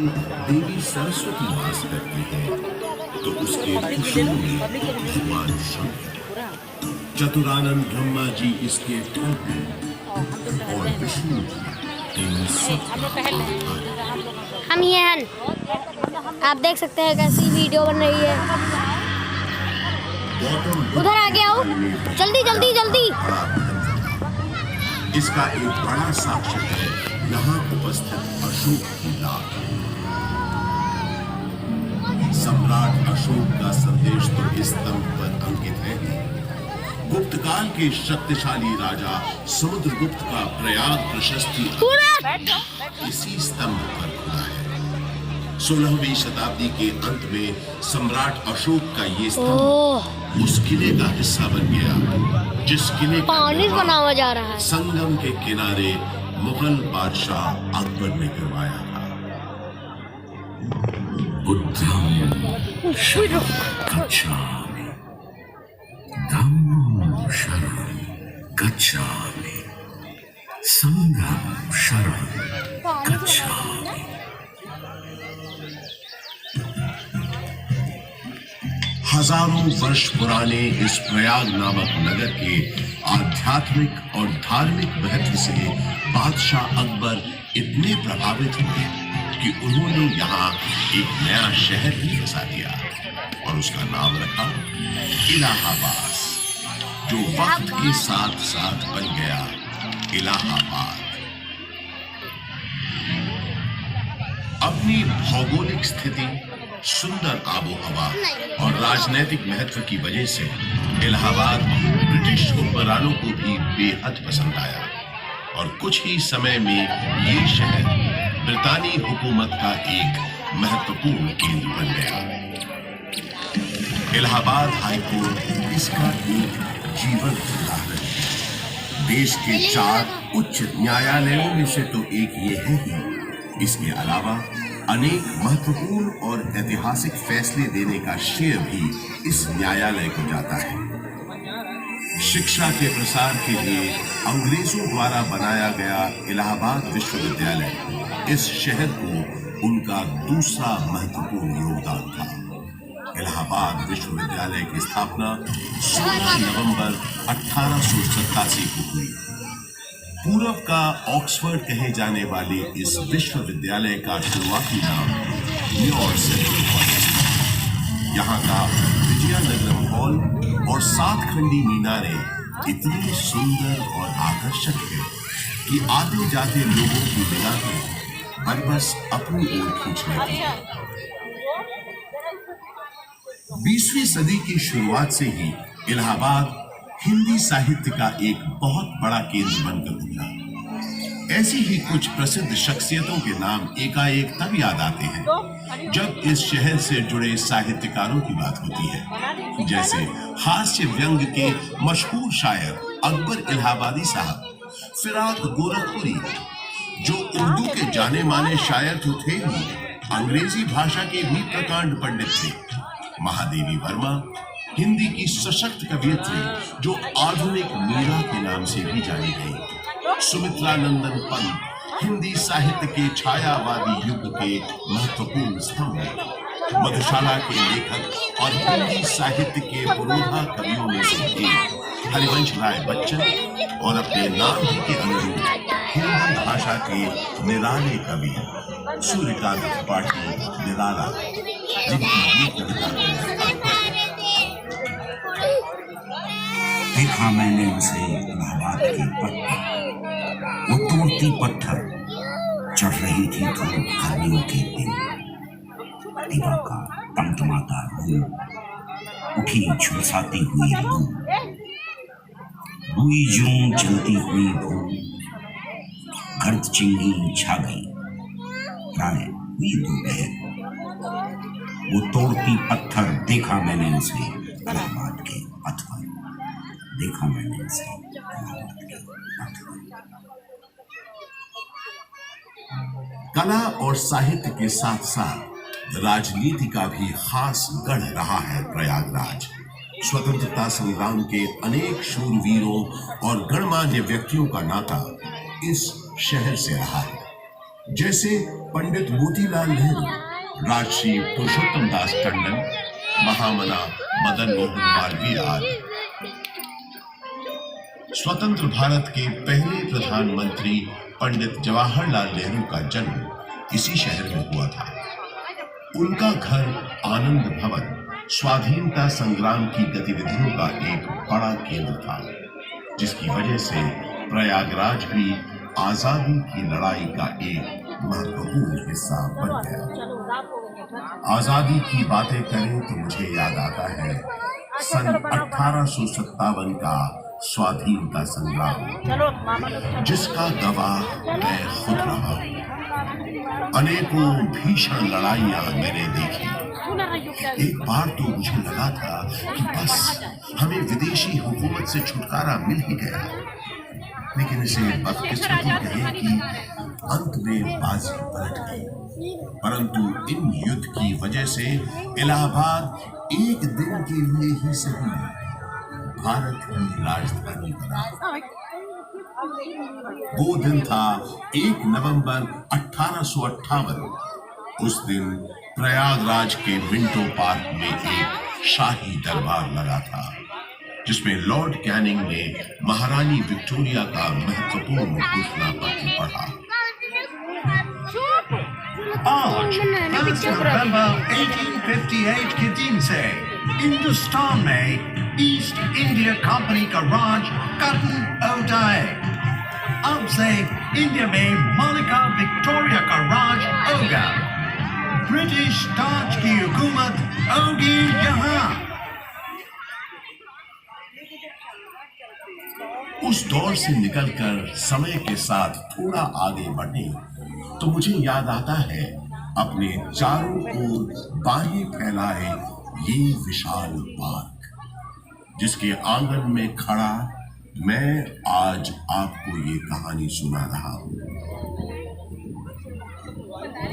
में देवी सरस्वती वास करती है, तो उसके त्रिशूल में भगवान शंकर, चतुरानंद ब्रह्मा जी इसके ठग हैं और विष्णु जी इन सब हम ये हैं, आप देख सकते हैं कैसी वीडियो बन रही है। उधर आगे आओ, जल्दी जल्दी जल्दी। इसका एक बड़ा साक्ष्य है यहाँ उपस्थित अशोक की लाट। सम्राट अशोक का संदेश तो इस स्तंभ पर अंकित है। गुप्त काल के शक्तिशाली राजा समुद्रगुप्त का प्रयाग प्रशस्ति इसी स्तंभ पर खुला है। 16वीं शताब्दी के अंत में सम्राट अशोक का ये स्तंभ उस किले का हिस्सा बन गया जिस किले का पानी बनाया जा रहा है। संगम के किनारे मुगल बादशाह अकबर ने करवाया था। बुद्धं शरणं गच्छामि, धम्मं शरणं गच्छामि, संघं शरणं गच्छामि। हजारों वर्ष पुराने इस प्रयाग नामक नगर के आध्यात्मिक और धार्मिक महत्व से बादशाह अकबर इतने प्रभावित हुए कि उन्होंने यहाँ एक नया शहर ही बसा दिया और उसका नाम रखा इलाहाबाद, जो वक्त के साथ साथ बन गया इलाहाबाद। अपनी भौगोलिक स्थिति, सुंदर आबो हवा और राजनीतिक महत्व की वजह से इलाहाबाद ब्रिटिश हुक्मरानों को भी बेहद पसंद आया और कुछ ही समय में ये शहर ब्रितानी हुकूमत का एक महत्वपूर्ण केंद्र बन गया। इलाहाबाद हाईकोर्ट इसका एक जीवंत उदाहरण है। देश के 4 उच्च न्यायालयों में से तो एक ये है ही। इसके अलावा अनेक महत्वपूर्ण और ऐतिहासिक फैसले देने का श्रेय भी इस न्यायालय को जाता है। शिक्षा के प्रसार के लिए अंग्रेजों द्वारा बनाया गया इलाहाबाद विश्वविद्यालय इस शहर को उनका दूसरा महत्वपूर्ण योगदान था। इलाहाबाद विश्वविद्यालय की स्थापना 16 नवंबर 1887 को हुई। पूरब का ऑक्सफोर्ड कहे जाने वाले इस विश्वविद्यालय का शुरुआती नाम न्यूयॉर्क सेंट्रल कॉलेज था। यहाँ का विजयनगरम हॉल और 7 खंडी मीनारें इतनी सुंदर और आकर्षक है कि आते जाते लोगों की निगाहें हर बस अपनी ओर खींच लेती है। 20वीं सदी की शुरुआत से ही इलाहाबाद हिंदी साहित्य का एक बहुत बड़ा केंद्र बनकर उभरा। ऐसी ही कुछ प्रसिद्ध शख्सियतों के नाम एकाएक तब याद आते हैं जब इस शहर से जुड़े साहित्यकारों की बात होती है, जैसे हास्य व्यंग के मशहूर शायर अकबर इलाहाबादी साहब, फिराक गोरखपुरी जो उर्दू के जाने माने शायर तो थे ही, अंग्रेजी भाषा के भी प्रकांड पंडित थे, महादेवी वर्मा हिंदी की सशक्त कवियत्री जो आधुनिक मीरा के नाम से भी जानी गई, सुमित्रा नंदन पंत हिंदी साहित्य के छायावादी युग के महत्वपूर्ण स्तंभ, मधुशाला के लेखक और हिंदी साहित्य के पुरोधा कवियों में से एक हरिवंश राय बच्चन और अपने नाम ही के अनुरूप हिंदी भाषा के निराले कवि सूर्यकांत त्रिपाठी निराला, जिनकी ये कविता देखा मैंने उसे इलाहाबाद के पत्थर, वो तोड़ती पत्थर, चढ़ रही थी धूप गर्मियों के दिन। दीवा का टमटमाता रूप, उठी झुलसाती हुई रूह, रुई जूं चलती हुई भूख, गर्द चिंगी छा गई, प्राय हुई दोपहर। वो तोड़ती पत्थर देखा मैंने उसे इलाहाबाद के पथ पर, देखा मैंने उसे इलाहाबाद के पथ पर। कला और साहित्य के साथ साथ राजनीति का भी खास गढ़ रहा है प्रयागराज। स्वतंत्रता संग्राम के अनेक शूरवीरों और गणमान्य व्यक्तियों का नाता इस शहर से रहा है। जैसे पंडित मोतीलाल नेहरू, राजश्री पुरुषोत्तम दास टंडन, महामना मदन मोहन मालवीय आदि। स्वतंत्र भारत के पहले प्रधानमंत्री पंडित जवाहरलाल नेहरू का जन्म इसी शहर में हुआ था। उनका घर आनंद भवन स्वाधीनता संग्राम की गतिविधियों का एक बड़ा केंद्र था, जिसकी वजह से प्रयागराज भी आजादी की लड़ाई का एक महत्वपूर्ण हिस्सा बन गया। आजादी की बातें करें तो मुझे याद आता है सन 1857 का स्वाधीनता संग्राम, जिसका गवाह मैं खुद रहा। अनेकों भीषण लड़ाइयां मैंने देखी। एक बार तो मुझे लगा था कि बस हमें विदेशी हुकूमत से छुटकारा मिल ही गया, लेकिन इसे बदकिस्मती कहे कि अंत में बाजी पलट गई। परंतु इन युद्ध की वजह से इलाहाबाद एक दिन के लिए ही सही भारत की राजधानी बना। वो दिन था 1 नवंबर 1858। उस दिन प्रयागराज के मिंटो पार्क में एक शाही दरबार लगा था, जिसमें लॉर्ड कैनिंग ने महारानी विक्टोरिया का महत्वपूर्ण घोषणा पत्र पढ़ा। आज 5 नवंबर 1858 के दिन से हिंदुस्तान में ईस्ट इंडिया कंपनी का राज खत्म हो जाए। अब से इंडिया में मलिका विक्टोरिया का राज होगा। ब्रिटिश ताज की हुकूमत होगी यहाँ। उस दौर से निकलकर समय के साथ थोड़ा आगे बढ़े तो मुझे याद आता है अपने चारों ओर बाहें फैलाए ये विशाल पार्क, जिसके आंगन में खड़ा मैं आज आपको ये कहानी सुना रहा हूं।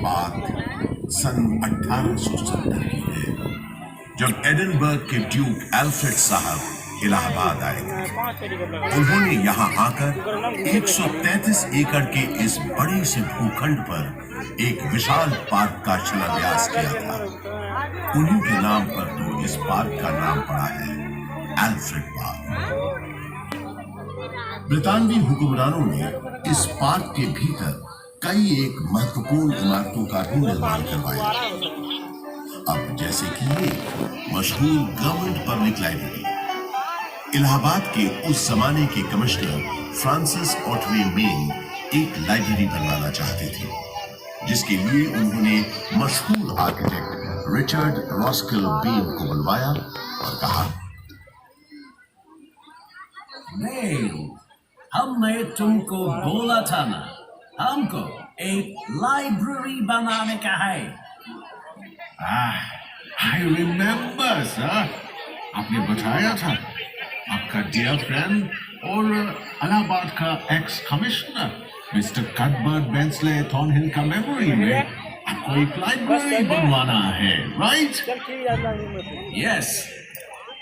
बात सन 1870 की है, जब एडिनबर्ग के ड्यूक एल्फ्रेड साहब इलाहाबाद आए थे। उन्होंने यहाँ आकर 133 एकड़ के इस बड़े से भूखंड पर एक विशाल पार्क का शिलान्यास किया था। उन्हीं के नाम पर तो इस पार्क का नाम पड़ा है एल्फ्रेड पार्क। ब्रितानवी हुक्मरानों ने इस पार्क के भीतर कई एक महत्वपूर्ण इमारतों का भी निर्माण करवाया। अब जैसे कि ये मशहूर गवर्नमेंट पब्लिक लाइब्रेरी। इलाहाबाद के उस जमाने के कमिश्नर फ्रांसिस ऑटवे मेन एक लाइब्रेरी बनवाना चाहते थे, जिसके लिए उन्होंने मशहूर आर्किटेक्ट रिचर्ड रॉस्किल बेन को बुलवाया और कहा, नहीं, हमने तुमको बोला था ना, हमको एक लाइब्रेरी बनाने का है। I remember, sir. आपने बताया था आपका डियर फ्रेंड और इलाहाबाद का एक्स कमिश्नर मिस्टर कटबर्ट बेंसले थॉर्नहिल का मेमोरी में आपको एक लाइब्रेरी बनवाना है, राइट? यस,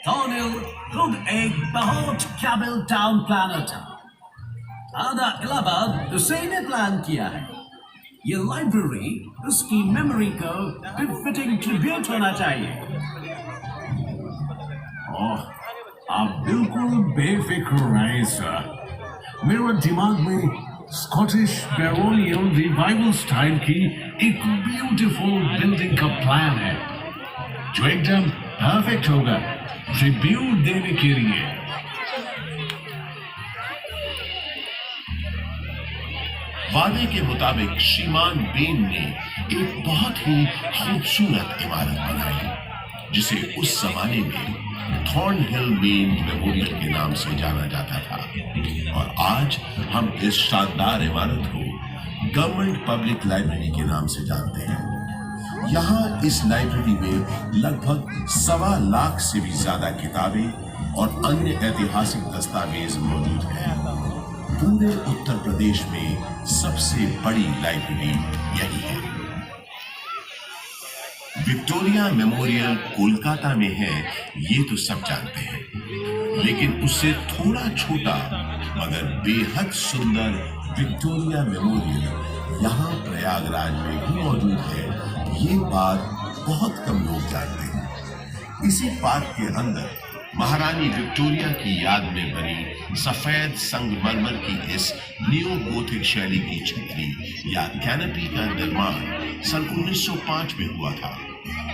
थॉर्नहिल खुद एक बहुत काबिल टाउन प्लानर था। आधा इलाहाबाद उसी ने प्लान किया है। ये लाइब्रेरी उसकी मेमोरी को फिटिंग ट्रिब्यूट होना चाहिए। ओह, आप बिल्कुल बेफिक्र रहे सर। मेरे दिमाग में स्कॉटिश बैरोनियल रिवाइवल स्टाइल की एक ब्यूटीफुल बिल्डिंग का प्लान है, जो एकदम परफेक्ट होगा ट्रिब्यूट देने के लिए। वादे के मुताबिक श्रीमान बेन ने एक बहुत ही खूबसूरत इमारत बनाई, जिसे उस जमाने में थॉर्नहिल बेन मेमोरियल के नाम से जाना जाता था। और आज हम इस शानदार इमारत को गवर्नमेंट पब्लिक लाइब्रेरी के नाम से जानते हैं। यहाँ इस लाइब्रेरी में लगभग 1.25 लाख से भी ज्यादा किताबें और अन्य ऐतिहासिक दस्तावेज मौजूद हैं। पूरे उत्तर प्रदेश में सबसे बड़ी लाइब्रेरी यही है। विक्टोरिया मेमोरियल कोलकाता में है, ये तो सब जानते हैं, लेकिन उससे थोड़ा छोटा मगर बेहद सुंदर विक्टोरिया मेमोरियल यहाँ प्रयागराज में भी मौजूद है, ये बात बहुत कम लोग जानते हैं। इसी पार्क के अंदर महारानी विक्टोरिया की याद में बनी सफेद संगमरमर की इस नियो गोथिक शैली की छतरी या कैनोपी का निर्माण सन 1905 में हुआ था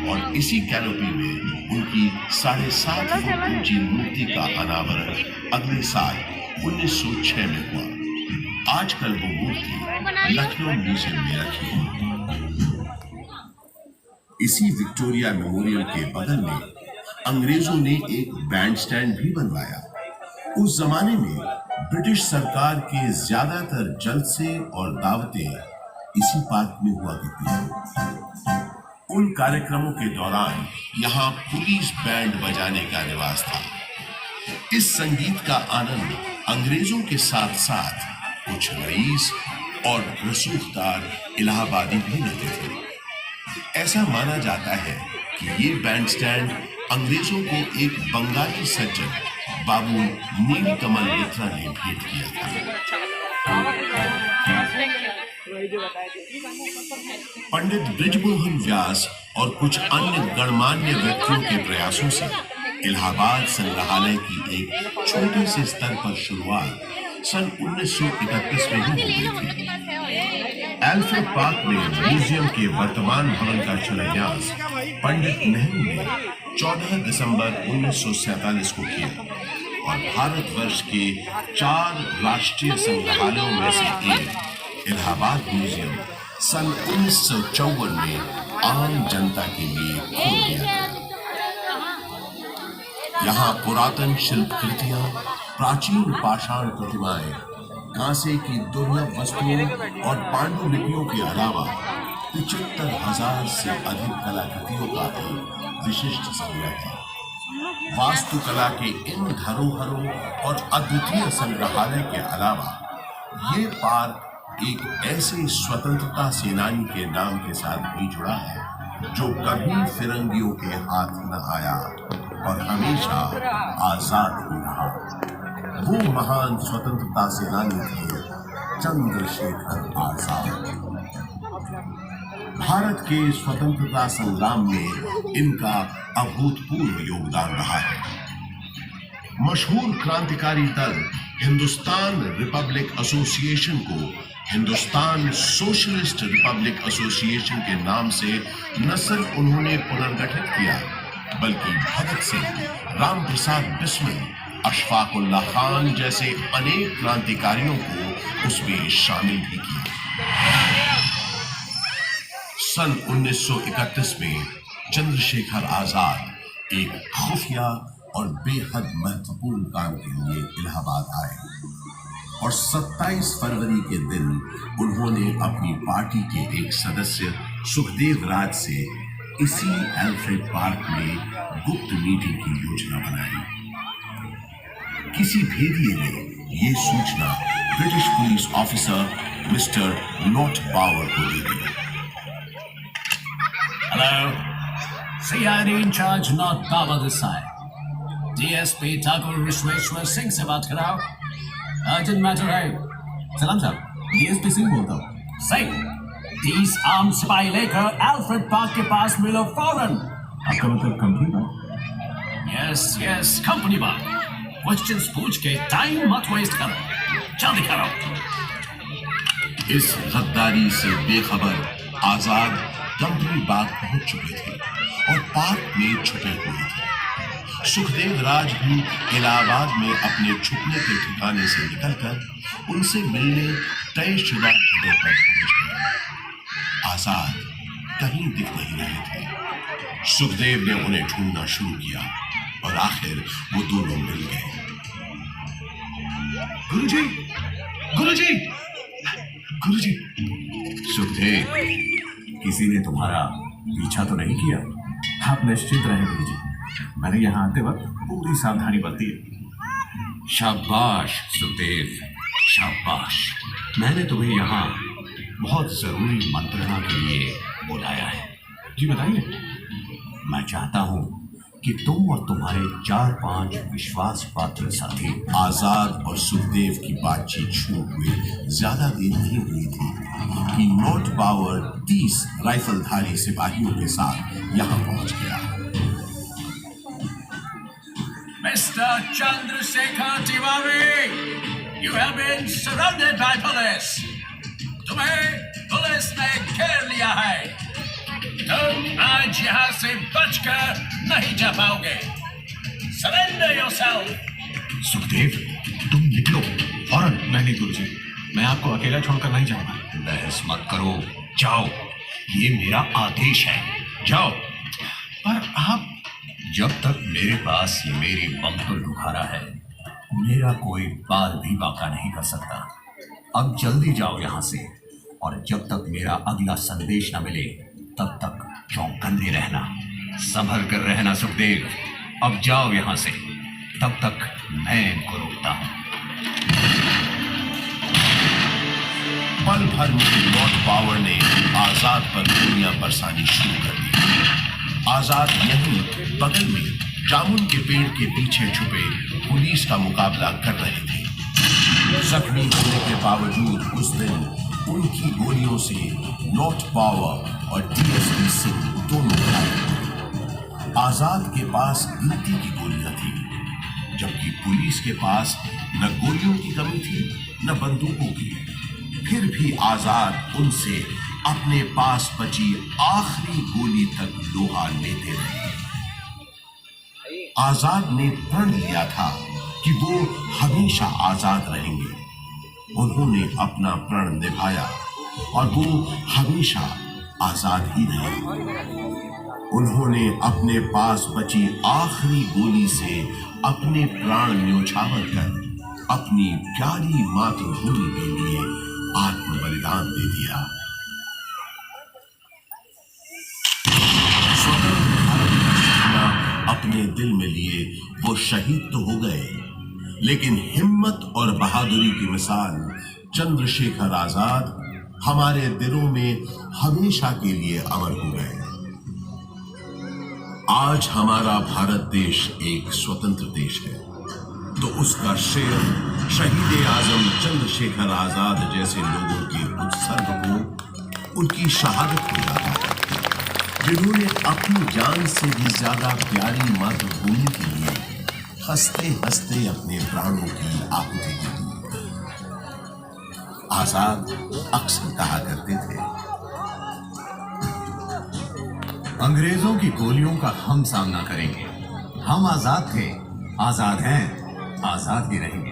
और इसी कैनोपी में उनकी 7.5 फुट ऊंची मूर्ति का अनावरण अगले साल 1906 में हुआ। आजकल वो मूर्ति लखनऊ म्यूजियम में रखी है। इसी विक्टोरिया मेमोरियल के बगल में अंग्रेजों ने एक बैंड स्टैंड भी बनवाया। उस जमाने में ब्रिटिश सरकार के ज्यादातर जलसे और दावतें इसी पार्क में हुआ करती थी। उन कार्यक्रमों के दौरान यहाँ पुलिस बैंड बजाने का रिवाज था। इस संगीत का आनंद अंग्रेजों के साथ साथ कुछ रईस और रसूखदार इलाहाबादी भी लेते थे। ऐसा माना जाता है कि ये बैंड स्टैंड अंग्रेजों को एक बंगाली सज्जन बाबू नीलकमल मित्रा ने भेंट किया था। पंडित बृजमोहन व्यास और कुछ अन्य गणमान्य व्यक्तियों के प्रयासों से इलाहाबाद संग्रहालय की एक छोटे से स्तर पर शुरुआत सन 1931 में ही हो गई थी। एल्फ्रेड पार्क में म्यूजियम के वर्तमान भवन का शिलान्यास पंडित नेहरू ने 14 दिसंबर 1947 को किया और भारतवर्ष के 4 राष्ट्रीय संग्रहालयों में से एक इलाहाबाद म्यूजियम सन 1954 में आम जनता के लिए खोल दिया गया। यहाँ पुरातन शिल्पकृतियां, प्राचीन पाषाण प्रतिमाएं, कांसे की दुर्लभ वस्तुओं और पांडुलिपियों के अलावा 75,000 से अधिक कलाकृतियों का एक विशिष्ट संग्रह है। वास्तुकला के इन धरोहरों और अद्वितीय संग्रहालय के अलावा ये पार्क एक ऐसे स्वतंत्रता सेनानी के नाम के साथ भी जुड़ा है जो कभी फिरंगियों के हाथ न आया और हमेशा आजाद ही रहा। वो महान स्वतंत्रता सेनानी थे चंद्रशेखर आजाद। भारत के स्वतंत्रता संग्राम में इनका अभूतपूर्व योगदान रहा है। मशहूर क्रांतिकारी दल हिंदुस्तान रिपब्लिक एसोसिएशन को हिंदुस्तान सोशलिस्ट रिपब्लिक एसोसिएशन के नाम से न सिर्फ उन्होंने पुनर्गठित किया बल्कि भगत सिंह, राम प्रसाद बिस्मिल, अशफाक उल्लाह खान जैसे अनेक क्रांतिकारियों को उसमें शामिल भी किया। सन 1931 में चंद्रशेखर आजाद एक खुफिया और बेहद महत्वपूर्ण काम के लिए इलाहाबाद आए और 27 फरवरी के दिन उन्होंने अपनी पार्टी के एक सदस्य सुखदेव राज से इसी एल्फ्रेड पार्क में गुप्त मीटिंग की योजना बनाई। किसी भेदिए ने यह सूचना British police officer mister not power को दे दी। Hello, CID in charge Not Power this side. DSP Thakur Vishweshwar Singh से बात कराओ। अर्जेंट मैटर है। सलाम साहब, DSP सिंह बोलता हूँ। सिंह, 30 आर्म सिपाही लेकर एल्फ्रेड पार्क के पास मिलो फौरन। आपका मतलब कंपनी बात? यस कंपनी बात। क्वेश्चंस पूछ के टाइम मत वेस्ट करो, जल्दी करो। इस गद्दारी से बेखबर आजाद कंपनी बाग पहुंच चुके थे और पार्क में छुपे हुए थे। सुखदेव राज भी इलाहाबाद में अपने छुपने के ठिकाने से निकलकर उनसे मिलने तयशुदा जगह पर पहुंच गए। आजाद कहीं दिख नहीं रहे थे। सुखदेव ने उन्हें ढूंढना शुरू किया और आखिर वो दोनों मिल गए। गुरुजी, गुरुजी, गुरुजी। सुखदेव, किसी ने तुम्हारा पीछा तो नहीं किया? आप निश्चिंत रहें गुरुजी, मैंने यहाँ आते वक्त पूरी सावधानी बरती है। शाबाश सुखदेव, शाबाश। मैंने तुम्हें यहाँ बहुत जरूरी मंत्रणा के लिए बुलाया है। जी बताइए। मैं चाहता हूँ कि तुम और तुम्हारे 4-5 विश्वास पात्र साथी आजाद और सुखदेव की बातचीत शुरू हुए ज्यादा देर नहीं हुई थी कि नॉट पावर 30 राइफलधारी सिपाहियों के साथ यहां पहुंच गया। Mr. Chandrasekhar Tiwari, you have been surrounded by police. तुम्हें पुलिस ने घेर लिया है। तुम आज यहाँ से बचकर नहीं जा पाओगे। Surrender yourself. सुखदेव, तुम निकलो फौरन। नहीं गुरुजी, मैं आपको अकेला छोड़कर नहीं जाऊंगा। बहस मत करो, जाओ, ये मेरा आदेश है, जाओ। पर आप, जब तक मेरे पास ये मेरी बम्पर बुखारा है, मेरा कोई बाल भी बांका नहीं कर सकता। अब जल्दी जाओ यहाँ से, और जब तक मेरा अगला संदेश न मिले तब तक चौकन्ने रहना, संभल कर रहना। सुखदेव, अब जाओ यहाँ से, तब तक मैं इनको रोकता हूँ। पल भर में नॉट पावर ने आजाद पर गोलियां बरसानी शुरू कर दी। आजाद यहीं बगल में जामुन के पेड़ के पीछे छुपे पुलिस का मुकाबला कर रहे थे। जख्मी होने के बावजूद उस दिन उनकी गोलियों से नॉट पावर और डीएसपी सिंह दोनों घायल। आजाद के पास गिनती की गोलियां थी, जबकि पुलिस के पास न गोलियों की कमी थी न बंदूकों की। फिर भी आजाद उनसे अपने पास बची आखिरी गोली तक लोहा लेते रहे। आजाद ने प्रण लिया था कि वो हमेशा आजाद रहेंगे। उन्होंने अपना प्रण निभाया और वो हमेशा आजाद ही रहे। उन्होंने अपने पास बची आखिरी गोली से अपने प्राण न्योछावर कर अपनी प्यारी मातृभूमि के लिए आत्म बलिदान दे दिया। स्वतंत्र भारत का सपना अपने दिल में लिए वो शहीद तो हो गए, लेकिन हिम्मत और बहादुरी की मिसाल चंद्रशेखर आजाद हमारे दिलों में हमेशा के लिए अमर हो गए। आज हमारा भारत देश एक स्वतंत्र देश है, तो उसका श्रेय शहीद आजम चंद्रशेखर आजाद जैसे लोगों के उत्सर्ग को, उनकी शहादत को जाता है, जिन्होंने अपनी जान से भी ज्यादा प्यारी मातृभूमि के लिए हंसते हंसते अपने प्राणों की आहुति दी। आजाद अक्सर कहा करते थे, अंग्रेजों की गोलियों का हम सामना करेंगे। हम आजाद थे, आजाद हैं, आजाद ही रहेंगे।